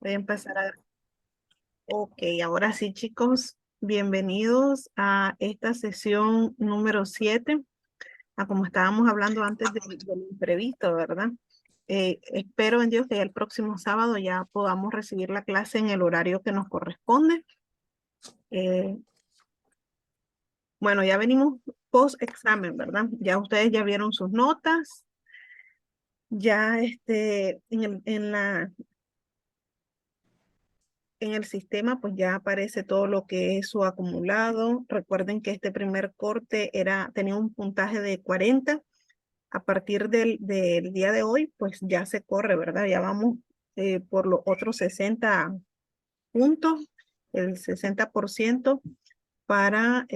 Voy a empezar a... Ok, ahora sí, chicos, bienvenidos a esta sesión número 7. Como estábamos hablando antes del imprevisto, ¿verdad? Espero en Dios que ya el próximo sábado ya podamos recibir la clase en el horario que nos corresponde. Eh, bueno, ya venimos post-examen, ¿verdad? Ya ustedes ya vieron sus notas. Ya en el sistema pues ya aparece todo lo que es su acumulado. Recuerden que este primer corte tenía un puntaje de 40. A partir del día de hoy pues ya se corre, ¿verdad? Ya vamos por los otros 60 puntos, el 60% para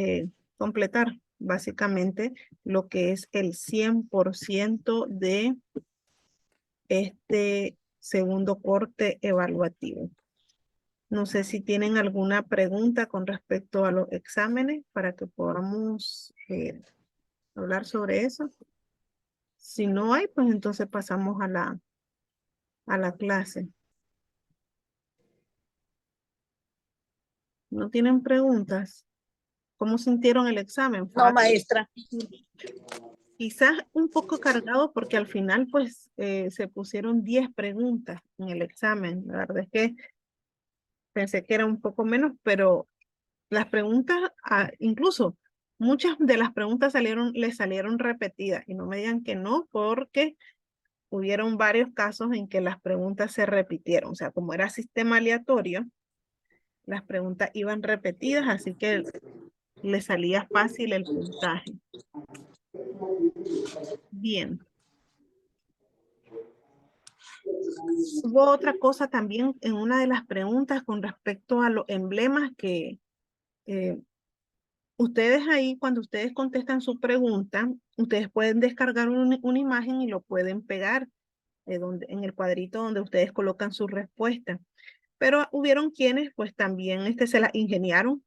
completar básicamente lo que es el 100% de este segundo corte evaluativo. No sé si tienen alguna pregunta con respecto a los exámenes para que podamos hablar sobre eso. Si no hay, pues entonces pasamos a la clase. ¿No tienen preguntas? ¿Cómo sintieron el examen? No, Fácil. maestra. Quizás un poco cargado porque al final pues se pusieron 10 preguntas en el examen. La verdad es que pensé que era un poco menos, pero las preguntas, incluso muchas de las preguntas le salieron repetidas y no me digan que no, porque hubieron varios casos en que las preguntas se repitieron. O sea, como era sistema aleatorio, las preguntas iban repetidas, así que le salía fácil el puntaje. Bien. Hubo otra cosa también en una de las preguntas con respecto a los emblemas que eh, ustedes ahí, cuando ustedes contestan su pregunta, ustedes pueden descargar una imagen y lo pueden pegar en el cuadrito donde ustedes colocan su respuesta. Pero hubieron quienes pues también se la ingeniaron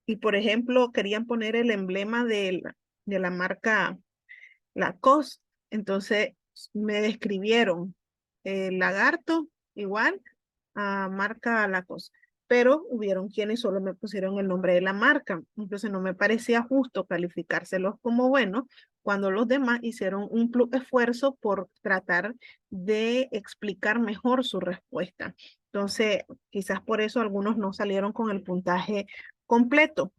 y por ejemplo querían poner el emblema de la marca Lacoste. Entonces me describieron el lagarto igual a marca Lacoste. Pero hubieron quienes solo me pusieron el nombre de la marca. Entonces no me parecía justo calificárselos como buenos cuando los demás hicieron un esfuerzo por tratar de explicar mejor su respuesta. Entonces, quizás por eso algunos no salieron con el puntaje completo.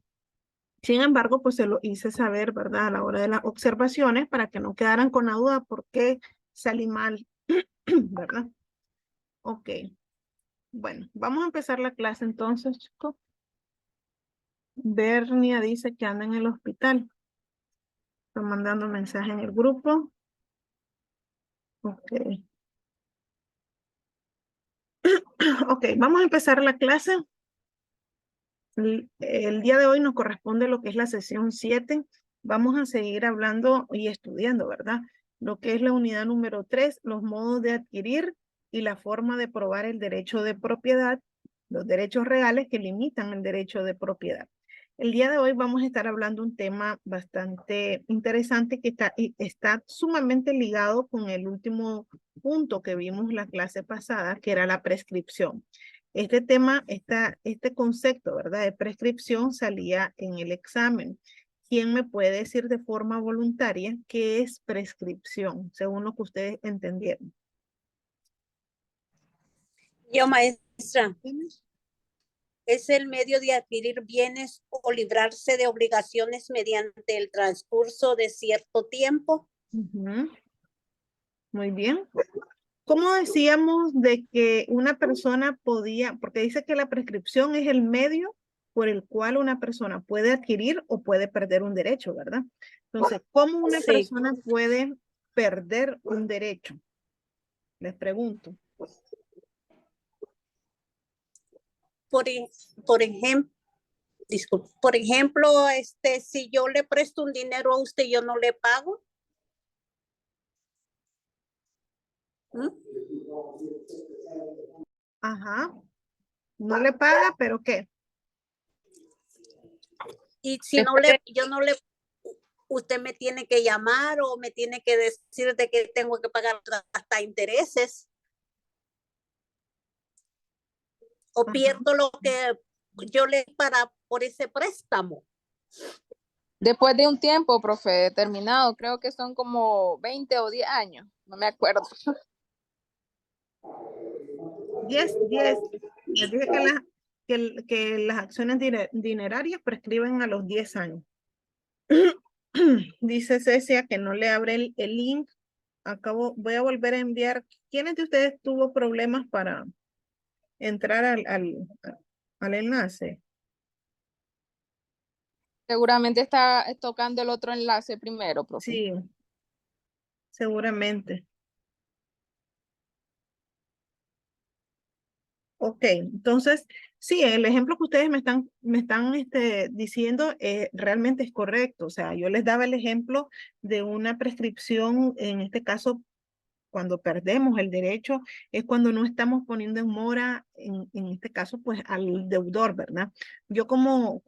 Sin embargo, pues se lo hice saber, ¿verdad? A la hora de las observaciones para que no quedaran con la duda por qué salí mal, ¿verdad? Ok. Bueno, vamos a empezar la clase entonces, chicos. Bernia dice que anda en el hospital. Está mandando mensaje en el grupo. Ok. Ok, vamos a empezar la clase. El día de hoy nos corresponde lo que es la sesión 7. Vamos a seguir hablando y estudiando, ¿verdad? Lo que es la unidad número 3, los modos de adquirir y la forma de probar el derecho de propiedad, los derechos reales que limitan el derecho de propiedad. El día de hoy vamos a estar hablando un tema bastante interesante que está sumamente ligado con el último punto que vimos la clase pasada, que era la prescripción. Este tema, este concepto, ¿verdad? De prescripción salía en el examen. ¿Quién me puede decir de forma voluntaria qué es prescripción, según lo que ustedes entendieron? Yo, maestra, es el medio de adquirir bienes o librarse de obligaciones mediante el transcurso de cierto tiempo. Muy bien. ¿Cómo decíamos de que una persona podía, porque dice que la prescripción es el medio por el cual una persona puede adquirir o puede perder un derecho, ¿verdad? Entonces, ¿cómo una persona puede perder un derecho? Les pregunto. Por, por ejemplo, disculpe, por ejemplo, si yo le presto un dinero a usted, yo no le pago. ¿Mm? Ajá. No le paga, pero ¿qué? Y si no yo no le, usted me tiene que llamar o me tiene que decir de que tengo que pagar hasta intereses. o Ajá. pierdo lo que yo le por ese préstamo. Después de un tiempo, profe, determinado, creo que son como 20 o 10 años, no me acuerdo. 10. Les dije que las acciones dinerarias prescriben a los 10 años. Dice Cecia que no le abre el link. Voy a volver a enviar. ¿Quiénes de ustedes tuvo problemas para entrar al enlace? Seguramente está tocando el otro enlace primero, profe. Sí, seguramente. Ok, entonces, sí, el ejemplo que ustedes me están diciendo realmente es correcto. O sea, yo les daba el ejemplo de una prescripción, en este caso, cuando perdemos el derecho, es cuando no estamos poniendo en mora, en este caso, pues al deudor, ¿verdad? Yo como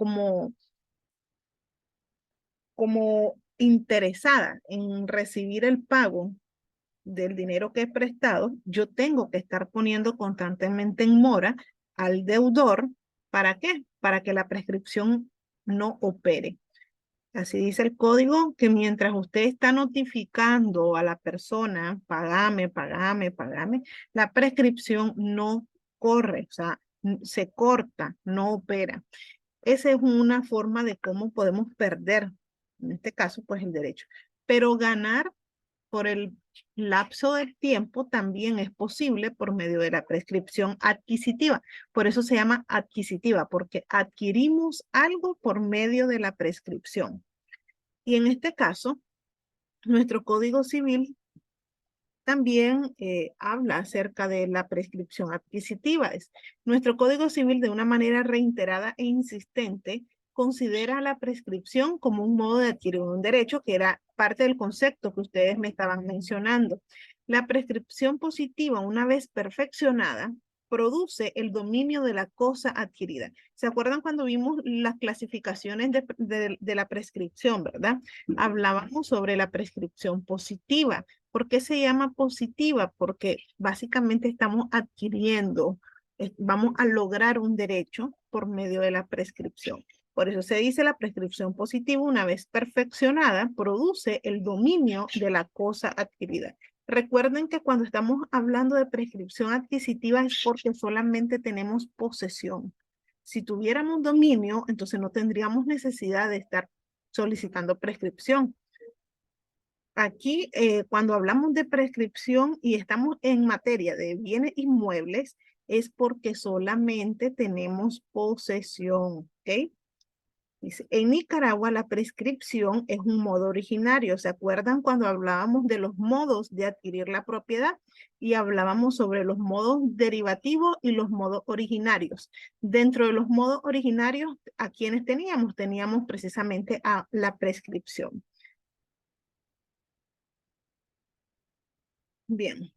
interesada en recibir el pago del dinero que he prestado, yo tengo que estar poniendo constantemente en mora al deudor. ¿Para qué? Para que la prescripción no opere. Así dice el código, que mientras usted está notificando a la persona, págame, págame, págame, la prescripción no corre, o sea, se corta, no opera. Esa es una forma de cómo podemos perder, en este caso, pues el derecho. Pero ganar por el lapso del tiempo también es posible por medio de la prescripción adquisitiva. Por eso se llama adquisitiva, porque adquirimos algo por medio de la prescripción. Y en este caso, nuestro Código Civil también habla acerca de la prescripción adquisitiva. Nuestro Código Civil, de una manera reiterada e insistente, considera la prescripción como un modo de adquirir un derecho, que era parte del concepto que ustedes me estaban mencionando. La prescripción positiva, una vez perfeccionada, produce el dominio de la cosa adquirida. ¿Se acuerdan cuando vimos las clasificaciones de la prescripción, verdad? Hablábamos sobre la prescripción positiva. ¿Por qué se llama positiva? Porque básicamente estamos adquiriendo, vamos a lograr un derecho por medio de la prescripción. Por eso se dice la prescripción positiva, una vez perfeccionada, produce el dominio de la cosa adquirida. Recuerden que cuando estamos hablando de prescripción adquisitiva es porque solamente tenemos posesión. Si tuviéramos dominio, entonces no tendríamos necesidad de estar solicitando prescripción. Aquí, cuando hablamos de prescripción y estamos en materia de bienes inmuebles, es porque solamente tenemos posesión, ¿ok? Dice, en Nicaragua la prescripción es un modo originario. ¿Se acuerdan cuando hablábamos de los modos de adquirir la propiedad? Y hablábamos sobre los modos derivativos y los modos originarios. Dentro de los modos originarios, ¿a quiénes teníamos? Teníamos precisamente a la prescripción. Bien.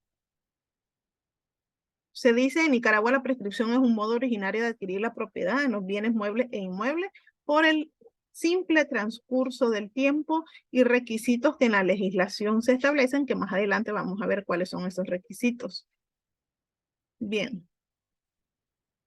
Se dice en Nicaragua la prescripción es un modo originario de adquirir la propiedad en los bienes muebles e inmuebles por el simple transcurso del tiempo y requisitos que en la legislación se establecen, que más adelante vamos a ver cuáles son esos requisitos. Bien.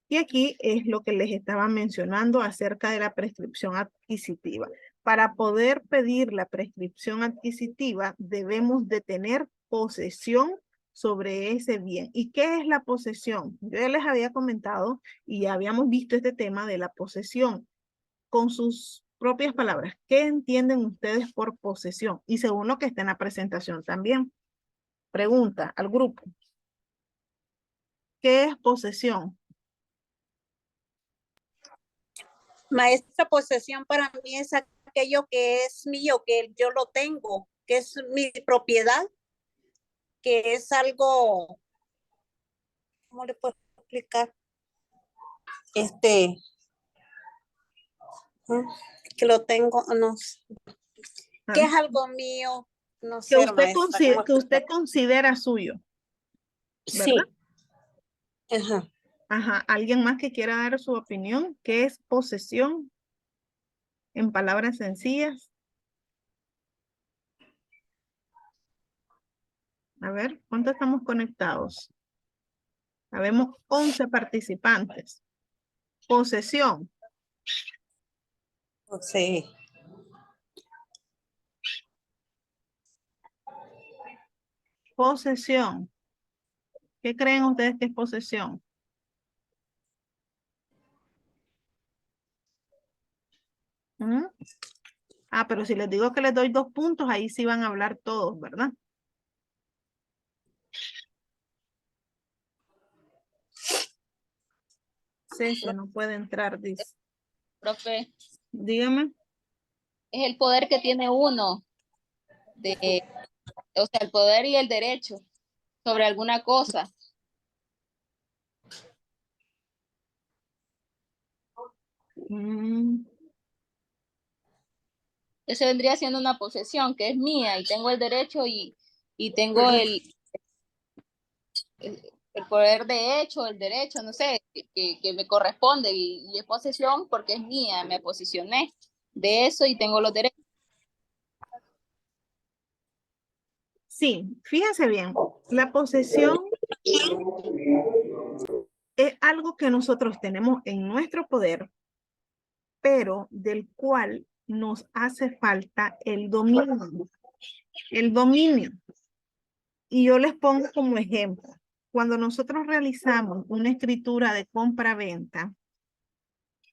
Y aquí es lo que les estaba mencionando acerca de la prescripción adquisitiva. Para poder pedir la prescripción adquisitiva, debemos de tener posesión sobre ese bien. ¿Y qué es la posesión? Yo ya les había comentado y ya habíamos visto este tema de la posesión con sus propias palabras. ¿Qué entienden ustedes por posesión? Y según lo que está en la presentación también. Pregunta al grupo. ¿Qué es posesión? Maestra, posesión para mí es aquello que es mío, que yo lo tengo, que es mi propiedad, que es algo, ¿cómo le puedo explicar? Que lo tengo, no sé, que es algo mío, no Que sé, usted, maestra, ¿cómo que usted explicar? considera suyo, ¿verdad? Sí, ajá. Ajá. ¿Alguien más que quiera dar su opinión? ¿Qué es posesión? En palabras sencillas. A ver, ¿cuántos estamos conectados? Habemos 11 participantes. Posesión. Sí. Posesión. ¿Qué creen ustedes que es posesión? ¿Mm? Ah, pero si les digo que les doy 2 puntos, ahí sí van a hablar todos, ¿verdad? Ceci no puede entrar, dice. Profe, Dígame. es el poder que tiene uno o sea, el poder y el derecho sobre alguna cosa. Mm, Eso vendría siendo una posesión que es mía y tengo el derecho y tengo el poder de hecho, el derecho, no sé, que me corresponde y es posesión porque es mía, me posicioné de eso y tengo los derechos. sí, fíjense bien. La posesión es algo que nosotros tenemos en nuestro poder, pero del cual nos hace falta el dominio. El dominio. Y yo les pongo como ejemplo. Cuando nosotros realizamos una escritura de compra-venta,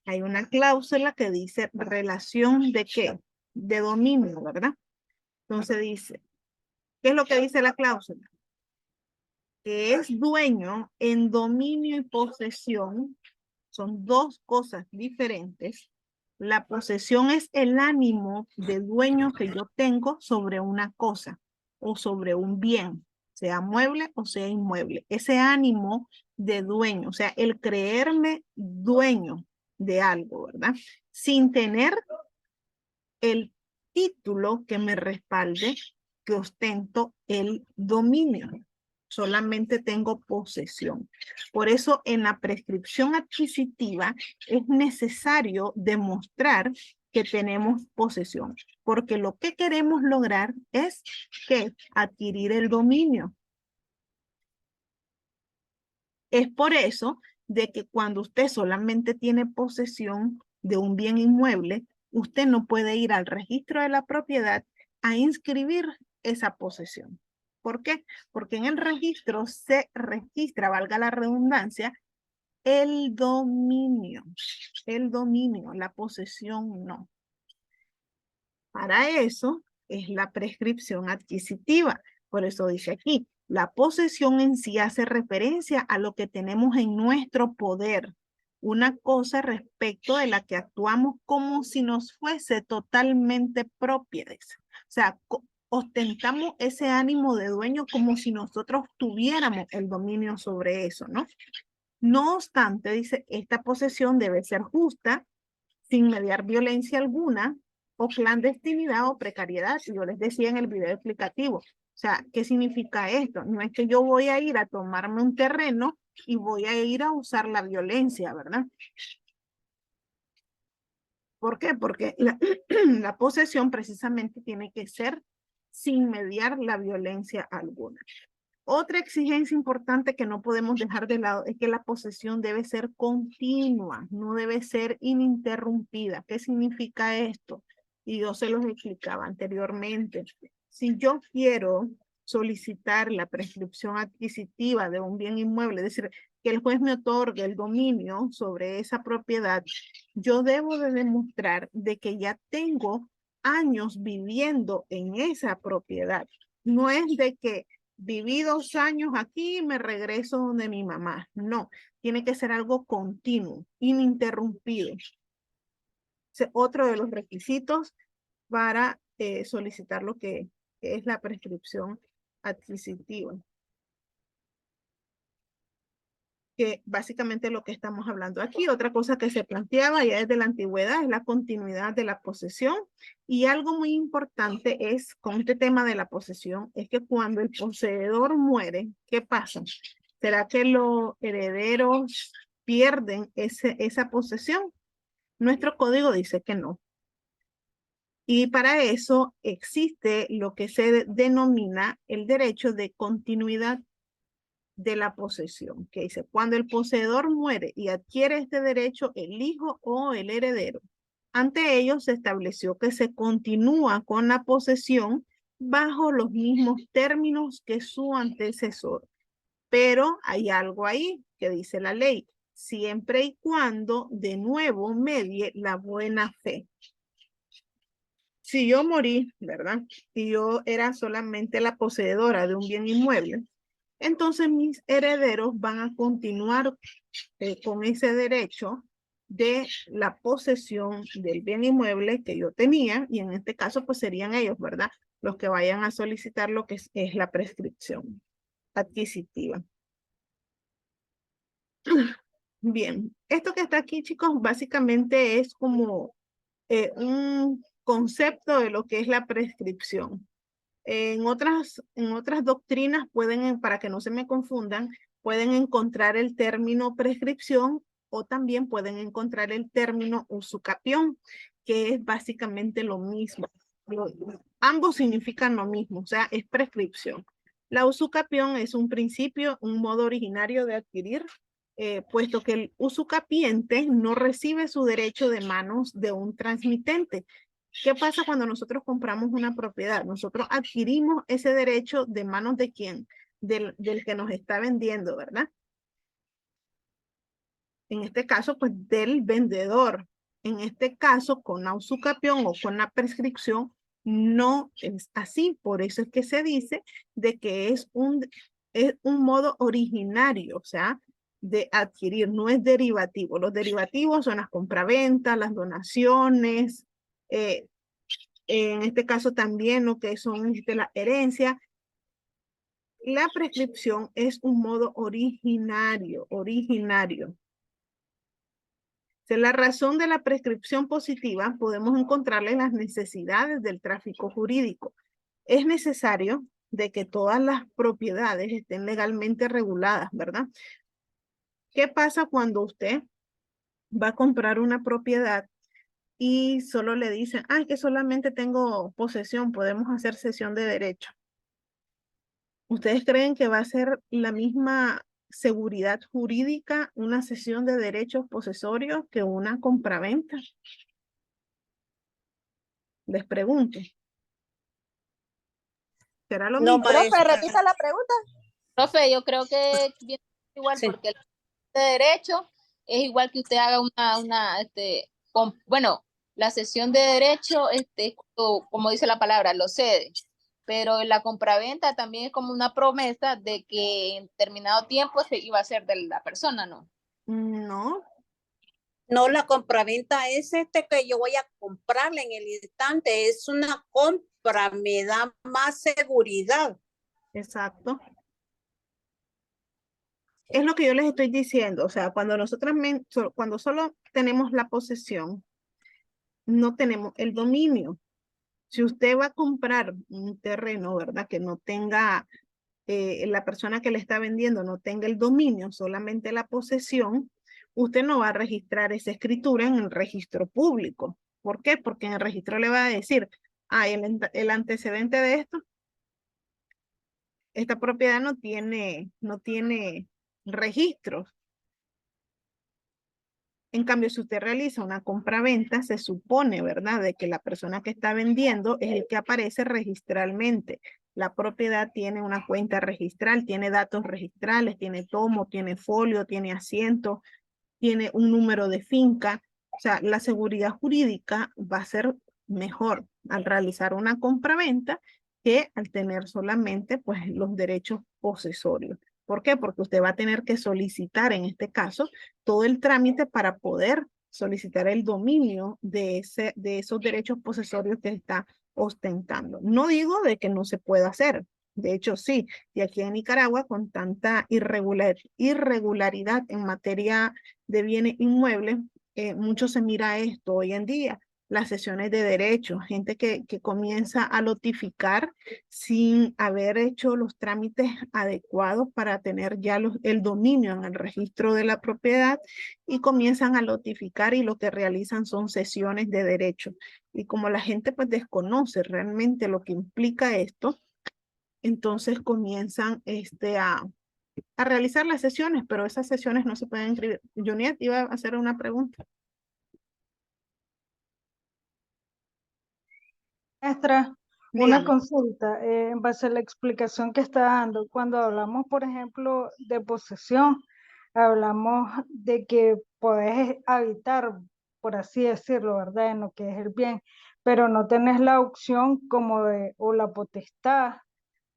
hay una cláusula que dice relación de qué? De dominio, ¿verdad? Entonces dice, ¿qué es lo que dice la cláusula? Que es dueño en dominio y posesión, son 2 cosas diferentes. La posesión es el ánimo de dueño que yo tengo sobre una cosa o sobre un bien, sea mueble o sea inmueble. Ese ánimo de dueño, o sea, el creerme dueño de algo, ¿verdad? Sin tener el título que me respalde que ostento el dominio. Solamente tengo posesión. Por eso en la prescripción adquisitiva es necesario demostrar que tenemos posesión, porque lo que queremos lograr es que adquirir el dominio. Es por eso de que cuando usted solamente tiene posesión de un bien inmueble, usted no puede ir al registro de la propiedad a inscribir esa posesión. ¿Por qué? Porque en el registro se registra, valga la redundancia, el dominio, la posesión no. Para eso es la prescripción adquisitiva. Por eso dice aquí, la posesión en sí hace referencia a lo que tenemos en nuestro poder. Una cosa respecto de la que actuamos como si nos fuese totalmente propia de eso. O sea, ostentamos ese ánimo de dueño como si nosotros tuviéramos el dominio sobre eso, ¿no? No obstante, dice, esta posesión debe ser justa, sin mediar violencia alguna, o clandestinidad o precariedad. Y yo les decía en el video explicativo, o sea, ¿qué significa esto? No es que yo voy a ir a tomarme un terreno y voy a ir a usar la violencia, ¿verdad? ¿Por qué? Porque la posesión precisamente tiene que ser sin mediar la violencia alguna. Otra exigencia importante que no podemos dejar de lado es que la posesión debe ser continua, no debe ser ininterrumpida. ¿Qué significa esto? Y yo se los explicaba anteriormente. Si yo quiero solicitar la prescripción adquisitiva de un bien inmueble, es decir, que el juez me otorgue el dominio sobre esa propiedad, yo debo de demostrar de que ya tengo años viviendo en esa propiedad. No es de que viví 2 años aquí y me regreso donde mi mamá. No, tiene que ser algo continuo, ininterrumpido. Otro de los requisitos para solicitar lo que es la prescripción adquisitiva. Que básicamente lo que estamos hablando aquí. Otra cosa que se planteaba ya desde la antigüedad es la continuidad de la posesión. Y algo muy importante es, con este tema de la posesión, es que cuando el poseedor muere, ¿qué pasa? ¿Será que los herederos pierden esa posesión? Nuestro código dice que no. Y para eso existe lo que se denomina el derecho de continuidad. de la posesión, que dice, cuando el poseedor muere y adquiere este derecho el hijo o el heredero, ante ellos se estableció que se continúa con la posesión bajo los mismos términos que su antecesor. Pero hay algo ahí que dice la ley, siempre y cuando de nuevo medie la buena fe. Si yo morí, ¿verdad? Y yo era solamente la poseedora de un bien inmueble, entonces mis herederos van a continuar con ese derecho de la posesión del bien inmueble que yo tenía, y en este caso pues serían ellos, ¿verdad? Los que vayan a solicitar lo que es la prescripción adquisitiva. Bien, esto que está aquí, chicos, básicamente es como un concepto de lo que es la prescripción. En otras doctrinas pueden, para que no se me confundan, pueden encontrar el término prescripción o también pueden encontrar el término usucapión, que es básicamente lo mismo. Ambos significan lo mismo, o sea, es prescripción. La usucapión es un principio, un modo originario de adquirir, puesto que el usucapiente no recibe su derecho de manos de un transmitente. ¿Qué pasa cuando nosotros compramos una propiedad? Nosotros adquirimos ese derecho de manos de quién? Del que nos está vendiendo, ¿verdad? En este caso, pues del vendedor. En este caso, con la usucapión o con la prescripción, no es así. Por eso es que se dice de que es un modo originario, o sea, de adquirir, no es derivativo. Los derivativos son las compraventas, las donaciones, en este caso también lo que son la herencia. La prescripción es un modo originario. La razón de la prescripción positiva podemos encontrarla en las necesidades del tráfico jurídico. Es necesario de que todas las propiedades estén legalmente reguladas, ¿verdad? ¿Qué pasa cuando usted va a comprar una propiedad y solo le dicen, ah, que solamente tengo posesión, podemos hacer cesión de derecho? ¿Ustedes creen que va a ser la misma seguridad jurídica una cesión de derechos posesorios que una compraventa? Les pregunto. ¿Será lo No, mismo? Profe, maestra. repita la pregunta. Profe, yo creo que viene igual Sí. porque el de derecho es igual que usted haga bueno, la cesión de derecho, como dice la palabra, lo cede. Pero la compraventa también es como una promesa de que en determinado tiempo se iba a ser de la persona, ¿no? No, No, la compraventa es que yo voy a comprarle en el instante. Es una compra, me da más seguridad. exacto. Es lo que yo les estoy diciendo. O sea, cuando nosotros, cuando solo tenemos la posesión, no tenemos el dominio. Si usted va a comprar un terreno, ¿verdad? Que no tenga, la persona que le está vendiendo no tenga el dominio, solamente la posesión, usted no va a registrar esa escritura en el registro público. ¿Por qué? Porque en el registro le va a decir, ah, el antecedente de esto, esta propiedad no tiene registros. En cambio, si usted realiza una compra-venta, se supone, ¿verdad?, de que la persona que está vendiendo es el que aparece registralmente. La propiedad tiene una cuenta registral, tiene datos registrales, tiene tomo, tiene folio, tiene asiento, tiene un número de finca. O sea, la seguridad jurídica va a ser mejor al realizar una compra-venta que al tener solamente, pues, los derechos posesorios. ¿Por qué? Porque usted va a tener que solicitar, en este caso, todo el trámite para poder solicitar el dominio de esos derechos posesorios que está ostentando. No digo de que no se pueda hacer. De hecho, sí. Y aquí en Nicaragua, con tanta irregularidad en materia de bienes inmuebles, mucho se mira esto hoy en día, las sesiones de derechos, gente que comienza a lotificar sin haber hecho los trámites adecuados para tener ya el dominio en el registro de la propiedad, y comienzan a lotificar y lo que realizan son sesiones de derechos. Y como la gente pues desconoce realmente lo que implica esto, entonces comienzan a realizar las sesiones, pero esas sesiones no se pueden inscribir. Juliet iba a hacer una pregunta. Maestra, una Dígame. consulta en base a la explicación que está dando. Cuando hablamos, por ejemplo, de posesión, hablamos de que podés habitar, por así decirlo, ¿verdad? En lo que es el bien, pero no tenés la opción como de, o la potestad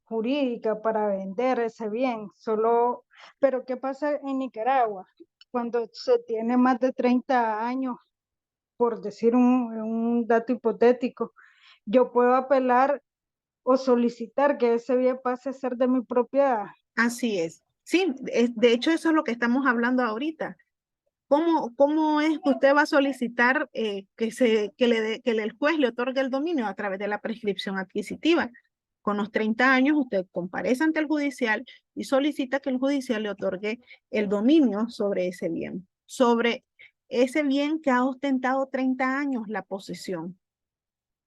jurídica para vender ese bien. Solo, pero ¿qué pasa en Nicaragua? Cuando se tiene más de 30 años, por decir un dato hipotético, yo puedo apelar o solicitar que ese bien pase a ser de mi propiedad. Así es. Sí, de hecho eso es lo que estamos hablando ahorita. ¿Cómo es que usted va a solicitar que el juez le otorgue el dominio a través de la prescripción adquisitiva? Con los 30 años usted comparece ante el judicial y solicita que el judicial le otorgue el dominio sobre ese bien que ha ostentado 30 años la posesión,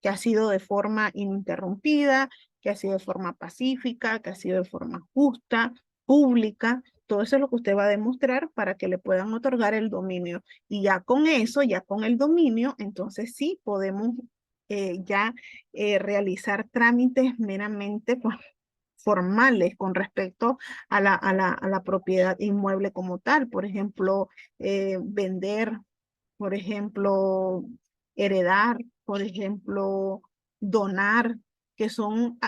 que ha sido de forma ininterrumpida, que ha sido de forma pacífica, que ha sido de forma justa, pública. Todo eso es lo que usted va a demostrar para que le puedan otorgar el dominio. Y ya con eso, ya con el dominio, entonces sí podemos realizar trámites meramente pues, formales con respecto a la propiedad inmueble como tal. Por ejemplo, vender, por ejemplo, heredar, por ejemplo, donar, que son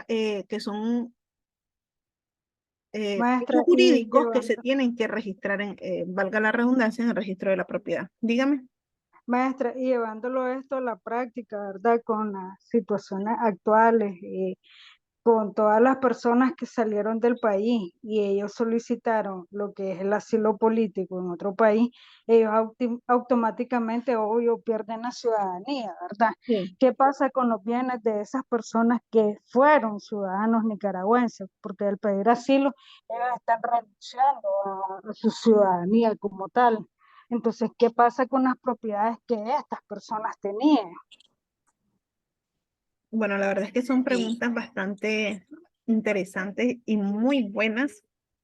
Maestra, hechos y jurídicos que se llevando, tienen que registrar valga la redundancia, en el registro de la propiedad. Dígame. maestra, y llevándolo esto a la práctica, ¿verdad? Con las situaciones actuales, con todas las personas que salieron del país y ellos solicitaron lo que es el asilo político en otro país, ellos automáticamente, obvio, pierden la ciudadanía, ¿verdad? Sí. ¿Qué pasa con los bienes de esas personas que fueron ciudadanos nicaragüenses? Porque al pedir asilo, ellos están renunciando a su ciudadanía como tal. Entonces, ¿qué pasa con las propiedades que estas personas tenían? Bueno, la verdad es que son preguntas bastante interesantes y muy buenas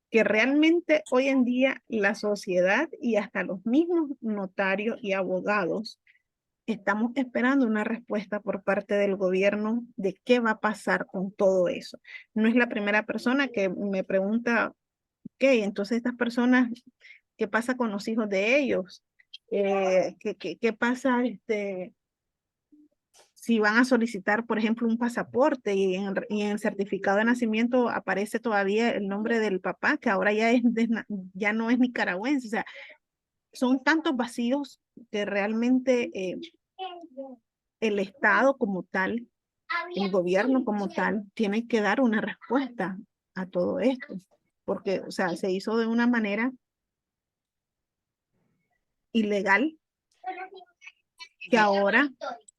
que realmente hoy en día la sociedad y hasta los mismos notarios y abogados estamos esperando una respuesta por parte del gobierno de qué va a pasar con todo eso. No es la primera persona que me pregunta, ok, entonces estas personas, ¿qué pasa con los hijos de ellos? ¿Qué pasa si van a solicitar, por ejemplo, un pasaporte y en el certificado de nacimiento aparece todavía el nombre del papá, que ahora ya no es nicaragüense? O sea, son tantos vacíos que realmente el Estado como tal, el gobierno como tal, tiene que dar una respuesta a todo esto, porque, o sea, se hizo de una manera ilegal que ahora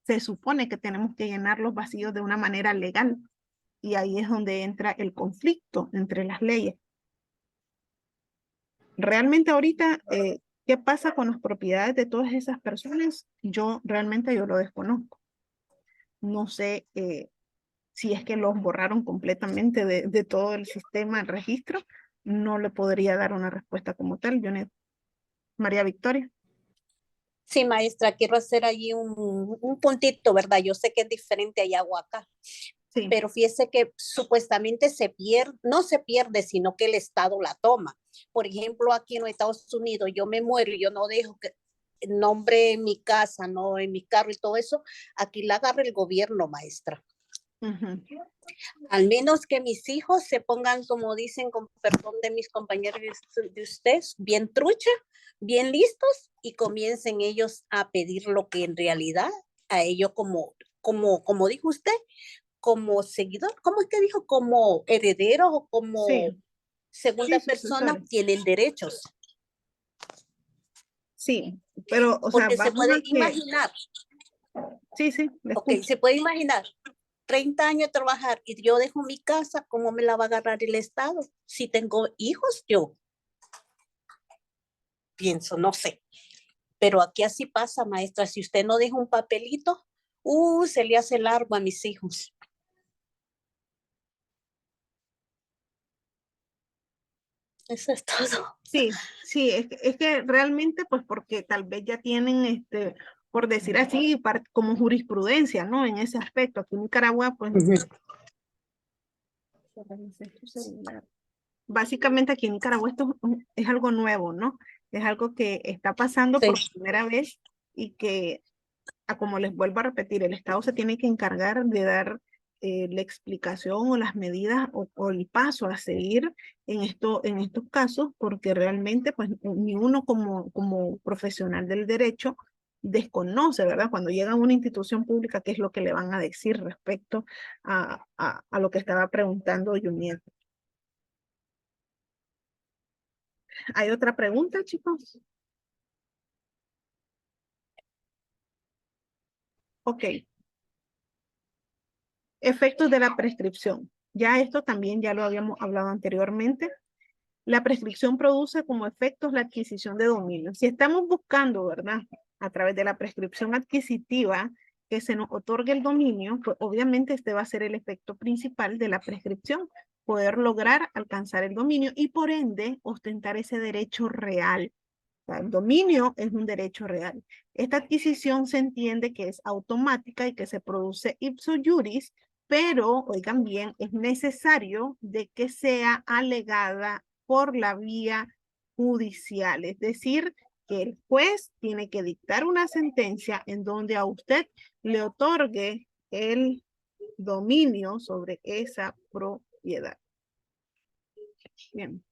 se supone que tenemos que llenar los vacíos de una manera legal. Y ahí es donde entra el conflicto entre las leyes. Realmente ahorita, ¿qué pasa con las propiedades de todas esas personas? Yo lo desconozco. No sé si es que los borraron completamente de todo el sistema de registro. No le podría dar una respuesta como tal. María Victoria. Sí, maestra, quiero hacer allí un puntito, ¿verdad? Yo sé que es diferente allá a acá, Sí. pero fíjese que supuestamente se pierde, no se pierde, sino que el Estado la toma. Por ejemplo, aquí en los Estados Unidos, yo me muero y yo no dejo que el nombre en mi casa, no en mi carro y todo eso, aquí la agarra el gobierno, maestra. Ujú. Al menos que mis hijos se pongan, como dicen, con perdón de mis compañeros de ustedes, bien trucha, bien listos y comiencen ellos a pedir lo que en realidad a ellos como dijo usted, como seguidor, ¿cómo es que dijo? Como heredero o como Sí, segunda sí, persona sucesores. tienen derechos. Sí, pero, o sea, Porque se vamos puede a que, imaginar, sí, le ok, escucho. se puede imaginar 30 años de trabajar y yo dejo mi casa, ¿cómo me la va a agarrar el Estado? Si tengo hijos, yo pienso, no sé. Pero aquí así pasa, maestra. Si usted no deja un papelito, se le hace largo a mis hijos. Eso es todo. Sí, sí, es que realmente, pues porque tal vez ya tienen, por decir así, como jurisprudencia, ¿no? En ese aspecto. Aquí en Nicaragua, pues, básicamente aquí en Nicaragua esto es algo nuevo, ¿no? Es algo que está pasando por Sí. primera vez y que, como les vuelvo a repetir, el Estado se tiene que encargar de dar la explicación o las medidas o el paso a seguir en estos casos, porque realmente pues ni uno como profesional del derecho desconoce, ¿verdad? Cuando llega a una institución pública, ¿qué es lo que le van a decir respecto a lo que estaba preguntando Juniel? ¿Hay otra pregunta, chicos? Ok. Efectos de la prescripción. Ya esto también ya lo habíamos hablado anteriormente. La prescripción produce como efectos la adquisición de dominio. Si estamos buscando, ¿verdad? A través de la prescripción adquisitiva que se nos otorgue el dominio, pues obviamente este va a ser el efecto principal de la prescripción, poder lograr alcanzar el dominio y por ende ostentar ese derecho real. O sea, el dominio es un derecho real. Esta adquisición se entiende que es automática y que se produce ipso juris, pero, oigan bien, es necesario de que sea alegada por la vía judicial. Es decir, que el juez tiene que dictar una sentencia en donde a usted le otorgue el dominio sobre esa propiedad. Bien.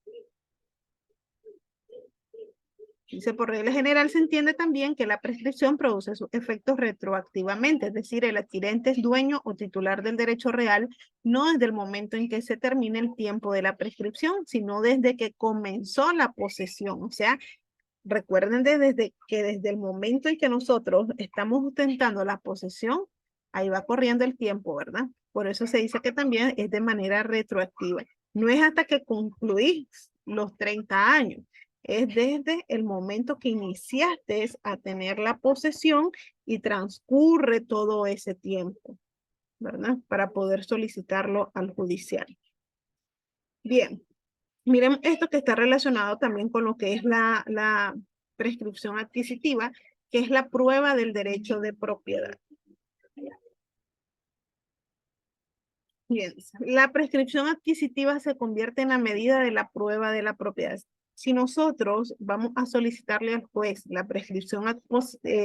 Dice, por regla general se entiende también que la prescripción produce sus efectos retroactivamente, es decir, el adquirente es dueño o titular del derecho real, no desde el momento en que se termine el tiempo de la prescripción, sino desde que comenzó la posesión. O sea, recuerden desde el momento en que nosotros estamos ostentando la posesión, ahí va corriendo el tiempo, ¿verdad? Por eso se dice que también es de manera retroactiva. No es hasta que concluís los 30 años. Es desde el momento que iniciaste a tener la posesión y transcurre todo ese tiempo, ¿verdad? Para poder solicitarlo al judicial. Bien, miren esto que está relacionado también con lo que es la prescripción adquisitiva, que es la prueba del derecho de propiedad. Bien, la prescripción adquisitiva se convierte en la medida de la prueba de la propiedad. Si nosotros vamos a solicitarle al juez la prescripción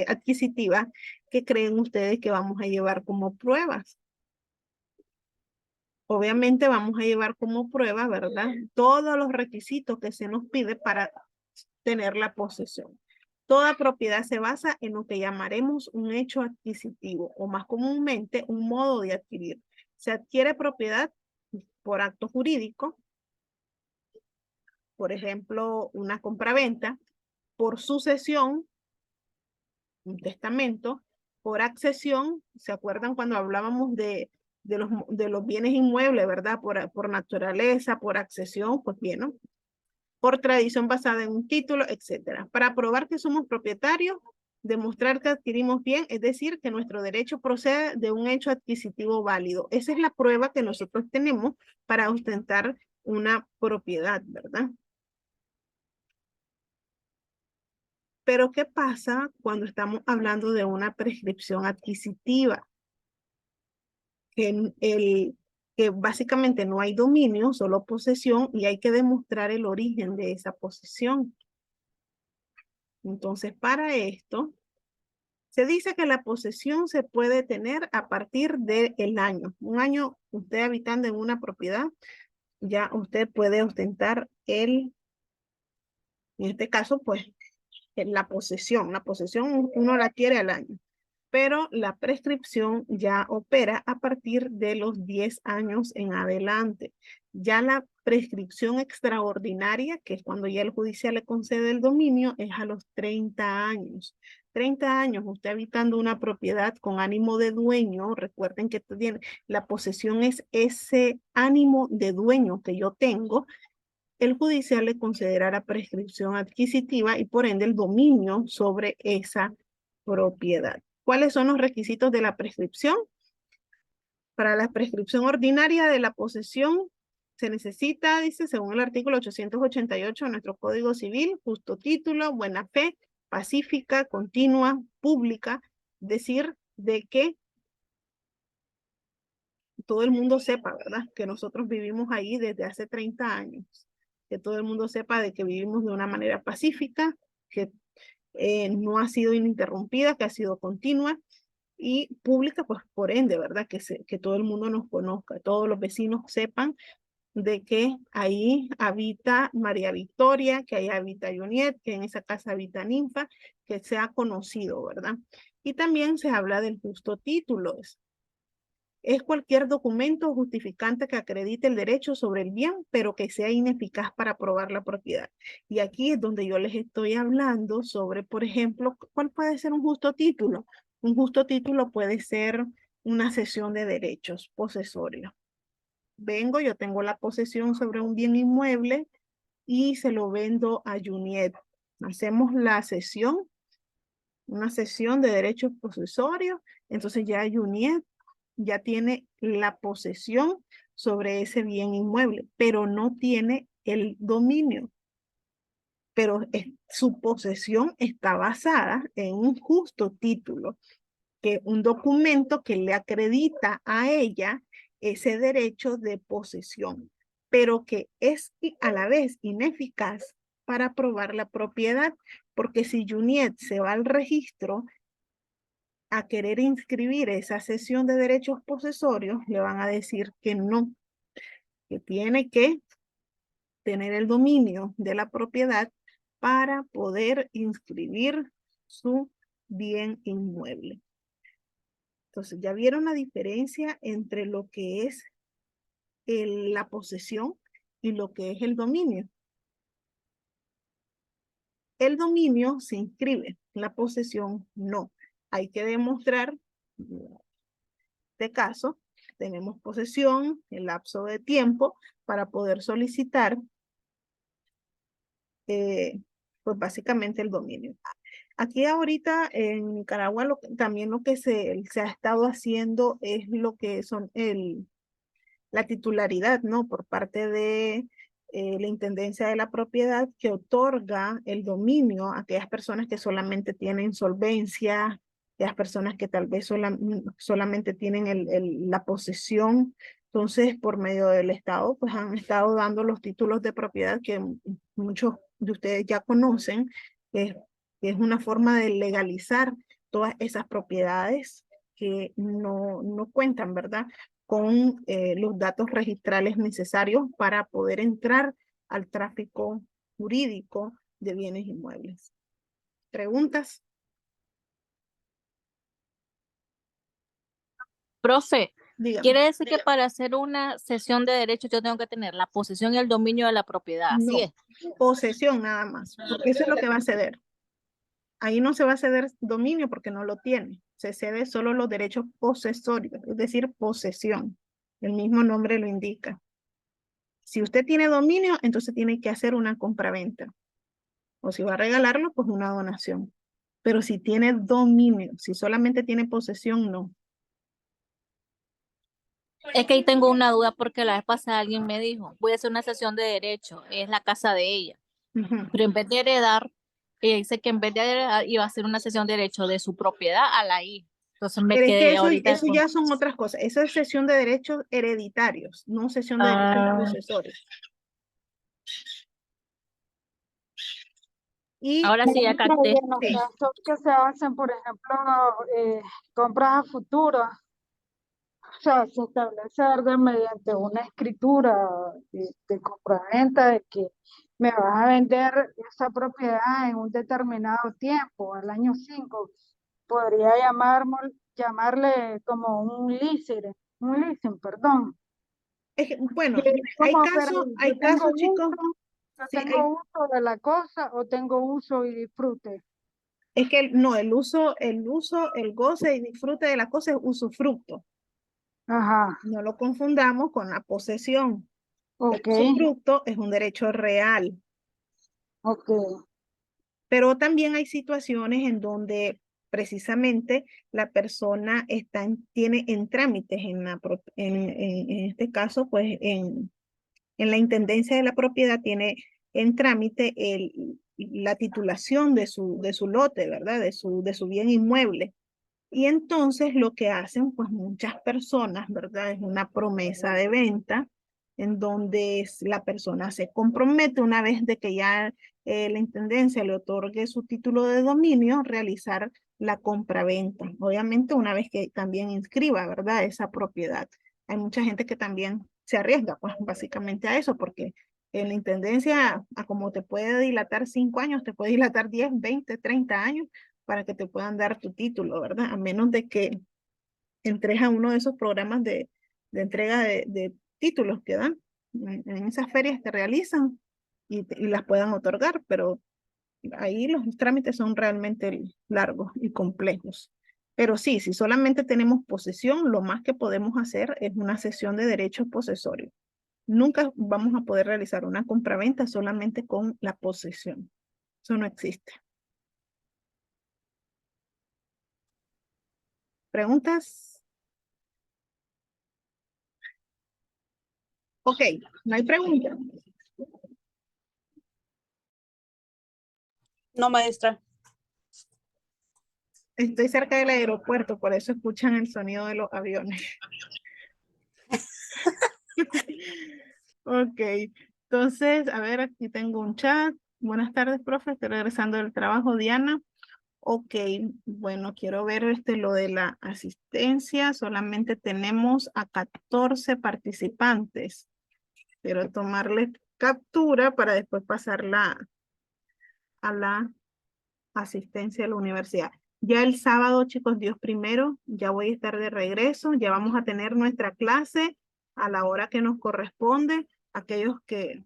adquisitiva, ¿qué creen ustedes que vamos a llevar como pruebas? Obviamente vamos a llevar como prueba, ¿verdad? Todos los requisitos que se nos pide para tener la posesión. Toda propiedad se basa en lo que llamaremos un hecho adquisitivo o más comúnmente un modo de adquirir. Se adquiere propiedad por acto jurídico, por ejemplo, una compraventa, por sucesión, un testamento, por accesión, ¿se acuerdan cuando hablábamos de los bienes inmuebles, verdad? Por naturaleza, por accesión, pues bien, ¿no? Por tradición basada en un título, etcétera. Para probar que somos propietarios, demostrar que adquirimos bien, es decir, que nuestro derecho procede de un hecho adquisitivo válido. Esa es la prueba que nosotros tenemos para ostentar una propiedad, ¿verdad? Pero ¿qué pasa cuando estamos hablando de una prescripción adquisitiva? Que básicamente no hay dominio, solo posesión, y hay que demostrar el origen de esa posesión. Entonces, para esto, se dice que la posesión se puede tener a partir del año. Un año, usted habitando en una propiedad, ya usted puede ostentar en este caso, pues, la posesión. La posesión uno la quiere al año, pero la prescripción ya opera a partir de los 10 años en adelante. Ya la prescripción extraordinaria, que es cuando ya el judicial le concede el dominio, es a los 30 años. 30 años, usted habitando una propiedad con ánimo de dueño, recuerden que la posesión es ese ánimo de dueño que yo tengo, el judicial le concederá la prescripción adquisitiva y por ende el dominio sobre esa propiedad. ¿Cuáles son los requisitos de la prescripción? Para la prescripción ordinaria de la posesión Se necesita, dice, según el artículo 888 de nuestro Código Civil, justo título, buena fe, pacífica, continua, pública, decir de que todo el mundo sepa, ¿verdad? Que nosotros vivimos ahí desde hace 30 años, que todo el mundo sepa de que vivimos de una manera pacífica, que no ha sido ininterrumpida, que ha sido continua y pública, pues por ende, ¿verdad? Que todo el mundo nos conozca, todos los vecinos sepan de que ahí habita María Victoria, que ahí habita Juniet, que en esa casa habita Ninfa, que sea conocido, ¿verdad? Y también se habla del justo título. Es cualquier documento justificante que acredite el derecho sobre el bien, pero que sea ineficaz para probar la propiedad. Y aquí es donde yo les estoy hablando sobre, por ejemplo, ¿cuál puede ser un justo título? Un justo título puede ser una cesión de derechos posesorios. Vengo, yo tengo la posesión sobre un bien inmueble y se lo vendo a Juniet. Hacemos la cesión, una cesión de derechos posesorios, entonces ya Juniet ya tiene la posesión sobre ese bien inmueble, pero no tiene el dominio. Pero su posesión está basada en un justo título, que un documento que le acredita a ella ese derecho de posesión, pero que es a la vez ineficaz para probar la propiedad, porque si Juniet se va al registro a querer inscribir esa cesión de derechos posesorios, le van a decir que no, que tiene que tener el dominio de la propiedad para poder inscribir su bien inmueble. Entonces, ya vieron la diferencia entre lo que es la posesión y lo que es el dominio. El dominio se inscribe, la posesión no. Hay que demostrar, en este caso, tenemos posesión, el lapso de tiempo para poder solicitar, pues básicamente el dominio. Aquí ahorita en Nicaragua también lo que se ha estado haciendo es lo que son la titularidad, ¿no? Por parte de la Intendencia de la Propiedad que otorga el dominio a aquellas personas que solamente tienen solvencia, aquellas personas que tal vez solamente tienen la posesión. Entonces, por medio del Estado, pues han estado dando los títulos de propiedad que muchos de ustedes ya conocen, que es una forma de legalizar todas esas propiedades que no cuentan, ¿verdad? Con los datos registrales necesarios para poder entrar al tráfico jurídico de bienes inmuebles. ¿Preguntas? Profe, Dígame. quiere decir que para hacer una cesión de derechos yo tengo que tener la posesión y el dominio de la propiedad, así No, es. posesión nada más, porque eso es lo que va a ceder. Ahí no se va a ceder dominio porque no lo tiene. Se cede solo los derechos posesorios, es decir, posesión. El mismo nombre lo indica. Si usted tiene dominio, entonces tiene que hacer una compraventa. O si va a regalarlo, pues una donación. Pero si tiene dominio, si solamente tiene posesión, no. Es que ahí tengo una duda porque la vez pasada alguien me dijo, voy a hacer una cesión de derechos, es la casa de ella. Ujú. Pero en vez de heredar, ella dice que en vez de heredar iba a hacer una cesión de derechos de su propiedad a la hija. Entonces me Pero es que quedé ahorita. eso ya son otras cosas. Eso es cesión de derechos hereditarios, no cesión de derechos posesorios. Y Ahora sí ya capté. En los casos que se hacen, por ejemplo, compras a futuro, o sea, se establece orden mediante una escritura de compraventa de que me vas a vender esa propiedad en un determinado tiempo, al año 5. Podría llamarle como un leasing, perdón. es que, bueno, Que hay como, casos, yo tengo chicos, yo sí, tengo uso de la cosa o tengo uso y disfrute. es que no, el uso, el goce y disfrute de la cosa es usufructo. Ajá, No lo confundamos con la posesión. El ok, usufructo es un derecho real. ok. Pero también hay situaciones en donde precisamente la persona tiene en trámites en este caso, pues En la intendencia de la propiedad tiene en trámite la titulación de su lote, ¿verdad? De su bien inmueble. Y entonces lo que hacen, pues muchas personas, ¿verdad? Es una promesa de venta en donde la persona se compromete una vez de que ya la intendencia le otorgue su título de dominio, realizar la compraventa. Obviamente una vez que también inscriba, ¿verdad? Esa propiedad. Hay mucha gente que también se arriesga, pues básicamente a eso, porque en la intendencia, a como te puede dilatar 5 años, te puede dilatar 10, 20, 30 años para que te puedan dar tu título, ¿verdad? A menos de que entres a uno de esos programas de entrega de títulos que dan en esas ferias que realizan y las puedan otorgar, pero ahí los trámites son realmente largos y complejos. Pero sí, si solamente tenemos posesión, lo más que podemos hacer es una cesión de derechos posesorios. Nunca vamos a poder realizar una compraventa solamente con la posesión. Eso no existe. ¿Preguntas? Ok, no hay preguntas. No, maestra. Estoy cerca del aeropuerto, por eso escuchan el sonido de los aviones. Ok, entonces, a ver, aquí tengo un chat. Buenas tardes, profe, estoy regresando del trabajo, Diana. Ok, bueno, quiero ver lo de la asistencia. Solamente tenemos a 14 participantes. Quiero tomarle captura para después pasarla a la asistencia a la universidad. Ya el sábado, chicos, Dios primero, ya voy a estar de regreso, ya vamos a tener nuestra clase a la hora que nos corresponde. Aquellos que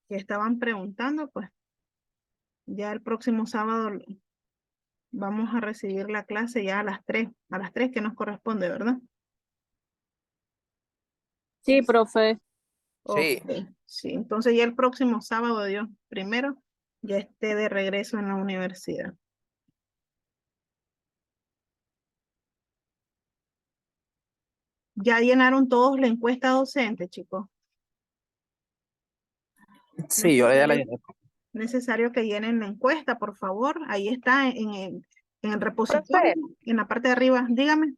estaban preguntando, pues ya el próximo sábado vamos a recibir la clase ya a las 3 que nos corresponde, ¿verdad? Sí, profe. Sí. Ok, sí, entonces ya el próximo sábado, Dios primero, ya esté de regreso en la universidad. ¿Ya llenaron todos la encuesta docente, chicos? Sí, yo ya la Necesario, llené. necesario que llenen la encuesta, por favor. Ahí está en el repositorio, Profe, en la parte de arriba. Dígame.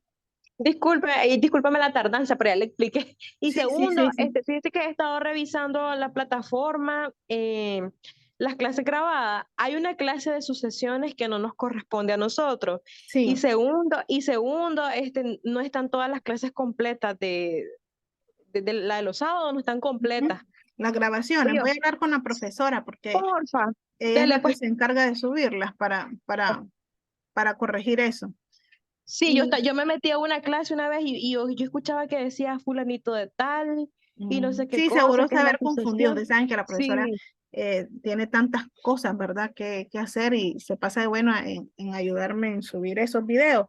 disculpe, y discúlpeme la tardanza, pero ya le expliqué. Y Sí, sí, segundo, sí, sí. fíjate que he estado revisando la plataforma, las clases grabadas. Hay una clase de sucesiones que no nos corresponde a nosotros. Sí. Y segundo, no están todas las clases completas de la de los sábados, no están completas. Las grabaciones. Oye, Voy a hablar con la profesora porque porfa, ella es dele la que pues. se encarga de subirlas para corregir eso. Sí, Y, yo me metí a una clase una vez y yo escuchaba que decía fulanito de tal y no sé qué sí, cosa, seguro que se es la haber confundido. sucesión. Ustedes saben que la profesora Sí, tiene tantas cosas, ¿verdad? Que hacer y se pasa de bueno en ayudarme en subir esos videos.